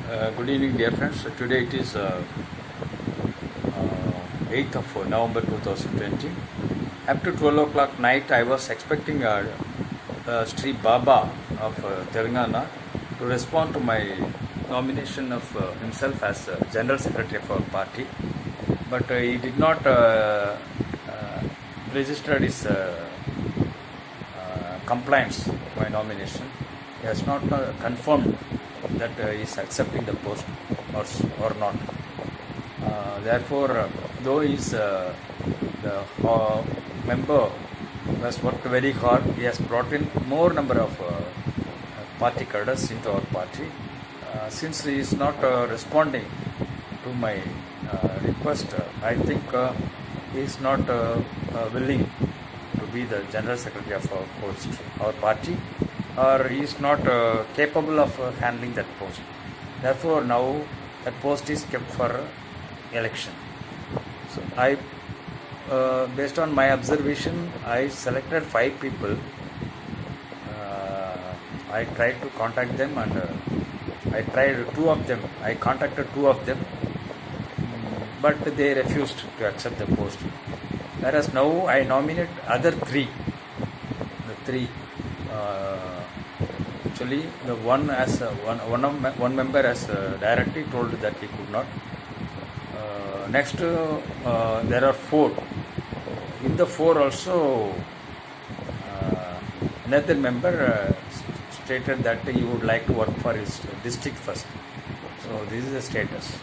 Good evening, dear friends. Today it is 8th of November 2020. Up to 12 o'clock night, I was expecting Sri Baba of Telangana to respond to my nomination of himself as General Secretary of our party, but he did not register his compliance to my nomination. He has not confirmed that he is accepting the post or not. Therefore, though he is the member who has worked very hard, he has brought in more number of party cadres into our party. Since he is not responding to my request, I think he is not willing to be the General Secretary of our party, or he is not capable of handling that post. Therefore, now that post is kept for election. So based on my observation, I selected 5 people. I tried to contact them, and I tried 2 of them. I contacted 2 of them, but they refused to accept the post. Whereas now I nominate other 3. The 3. Actually, the one as one member has directly told that he could not. Next, there are 4. In the 4 also, another member stated that he would like to work for his district first. So this is the status.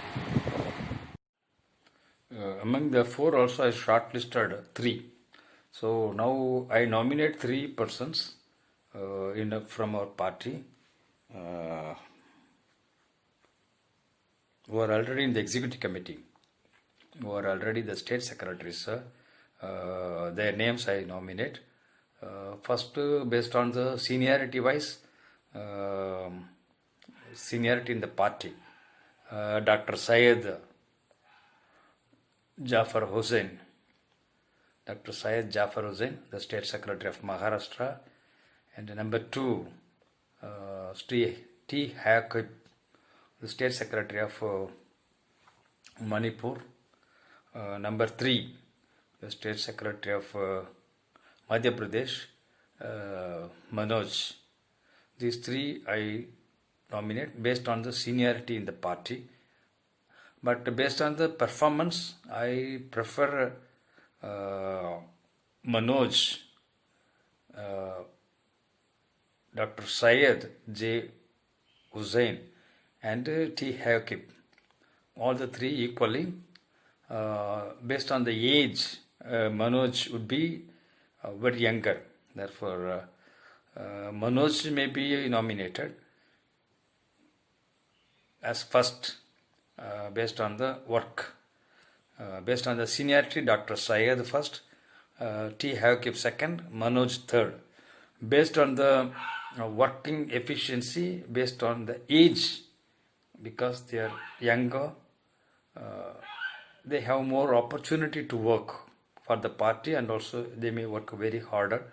Among the 4 also I shortlisted 3. So now I nominate 3 persons from our party who are already in the executive committee, who are already the state secretaries. Their names I nominate. First, based on the seniority wise, seniority in the party, Dr. Syed Jafar Hussain. Dr. Syed Jafar Hussain, the State Secretary of Maharashtra. And number 2, Sri T. Hayakib, the State Secretary of Manipur. Number 3, the State Secretary of Madhya Pradesh, Manoj. These 3 I nominate based on the seniority in the party. But based on the performance, I prefer Manoj, Dr. Syed J. Hussain, and T. Hayakib. All the 3 equally. Based on the age, Manoj would be very younger. Therefore, Manoj may be nominated as first. Based on the work, based on the seniority, Dr. Syed first, T. Hayakib second, Manoj third. Based on the working efficiency, based on the age, because they are younger, they have more opportunity to work for the party, and also they may work very harder.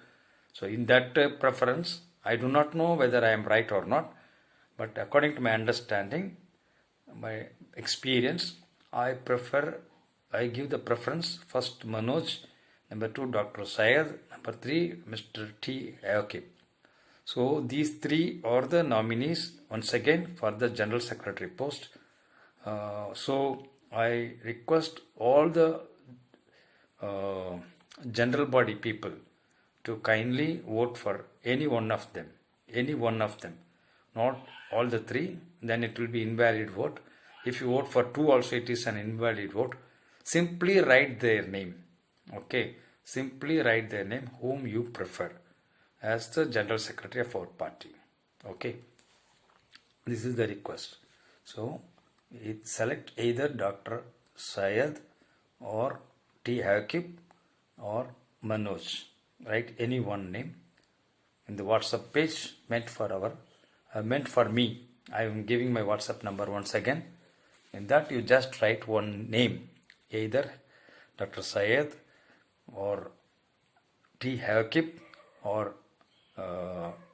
So in that preference, I do not know whether I am right or not, but according to my understanding, my experience, I give the preference first Manoj, number 2 Dr. Syed, number 3 Mr. T. Hayakib. So these 3 are the nominees once again for the General Secretary post. So I request all the general body people to kindly vote for any one of them, not all the 3, then it will be invalid vote. If you vote for 2 also, it is an invalid vote. Simply write their name. Okay, simply write their name whom you prefer as the General Secretary of our party. Okay, this is the request. So select either Dr. Syed or T. Hayakib or Manoj. Write any one name in the WhatsApp page meant for me. I am giving my WhatsApp number once again. In that you just write one name, either Dr. Syed or T. Hayakib or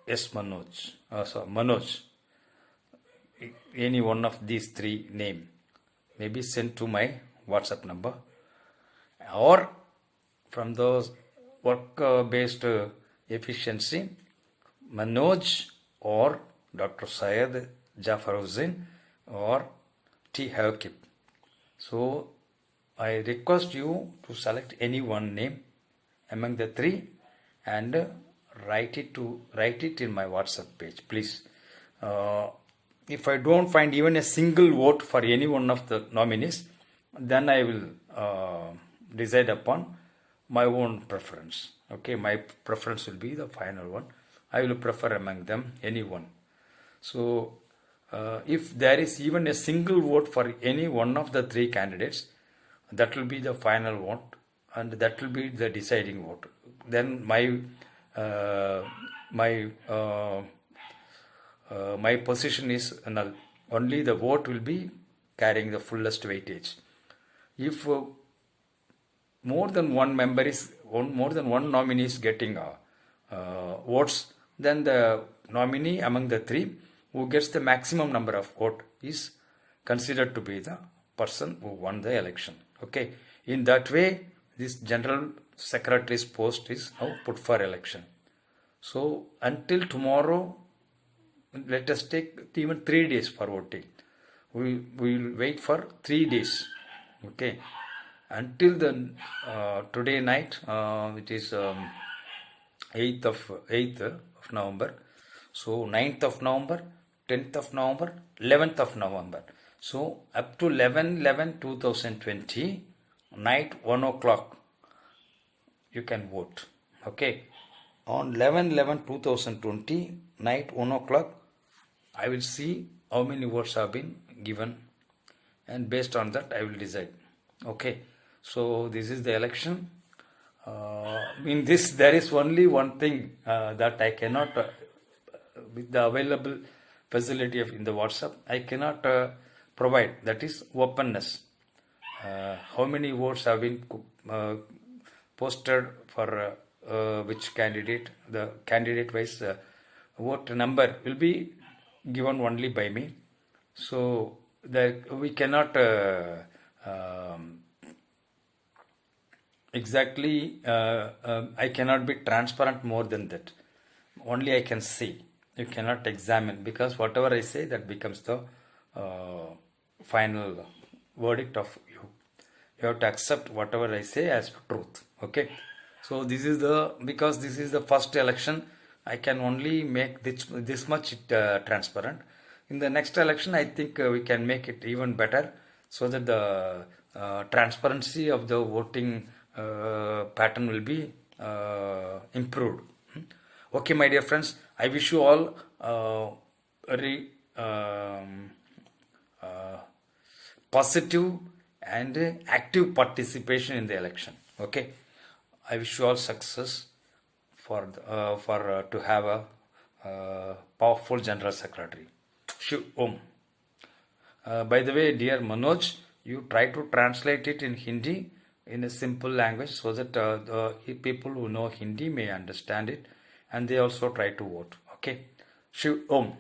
S. Manoj. Manoj. any one of these three name, maybe send to my WhatsApp number, or from those work based efficiency, Manoj or Dr. Syed Jafar Hussain or T. Hakib. So I request you to select any one name among the three and write it in my WhatsApp page, please. If I don't find even a single vote for any one of the nominees, then I will decide upon my own preference. Okay, my preference will be the final one. I will prefer among them any one. So if there is even a single vote for any one of the three candidates, that will be the final vote and that will be the deciding vote. Then my position is null. Only the vote will be carrying the fullest weightage. If more than one nominee is getting votes, then the nominee among the three who gets the maximum number of votes is considered to be the person who won the election. Okay, in that way, this general secretary's post is now put for election. So until tomorrow, let us take even 3 days for voting. We will wait for 3 days. Okay, until the today night, it is 8th of November. So 9th of November, 10th of November, 11th of November. So up to 11/11/2020 night 1 o'clock you can vote. Okay, on 11/11/2020 night 1 o'clock I will see how many votes have been given, and based on that I will decide. Okay, so this is the election. In this there is only one thing that I cannot with the available facility of in the WhatsApp I cannot provide, that is openness. How many votes have been posted for which candidate, the candidate wise vote number will be given only by me. So that we cannot exactly I cannot be transparent more than that. Only I can see. You cannot examine, because whatever I say that becomes the final verdict of you. You have to accept whatever I say as truth. Okay. So this is because this is the first election, I can only make this much transparent. In the next election, I think we can make it even better, so that the transparency of the voting pattern will be improved. Okay, my dear friends, I wish you all very positive and active participation in the election. Okay, I wish you all success for to have a powerful general secretary. Shiv Om. By the way, dear Manoj, you try to translate it in Hindi in a simple language, so that the people who know Hindi may understand it, and they also try to vote. Okay, Shiv Om.